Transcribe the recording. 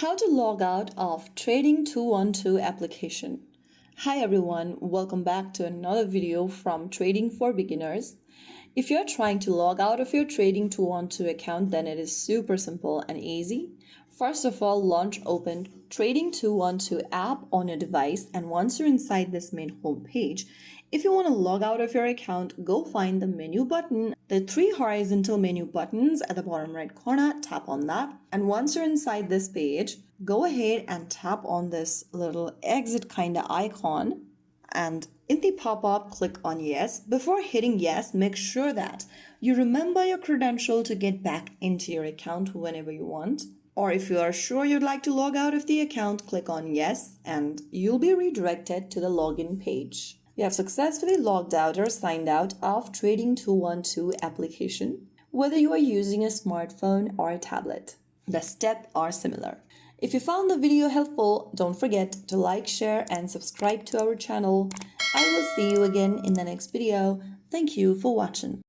How to log out of Trading 212 application. Hi everyone, welcome back to another video from Trading for Beginners. If you're trying to log out of your Trading 212 account, then it is super simple and easy. First of all, launch open Trading 212 app on your device, and once you're inside this main home page, if you want to log out of your account, go find the menu button. The three horizontal menu buttons at the bottom right corner, tap on that. And once you're inside this page, go ahead and tap on this little exit kind of icon. And in the pop-up, click on yes. Before hitting yes, make sure that you remember your credential to get back into your account whenever you want. Or if you are sure you'd like to log out of the account, click on yes and you'll be redirected to the login page. You have successfully logged out or signed out of Trading 212 application, whether you are using a smartphone or a tablet. The steps are similar. If you found the video helpful, don't forget to like, share, and subscribe to our channel. I will see you again in the next video. Thank you for watching.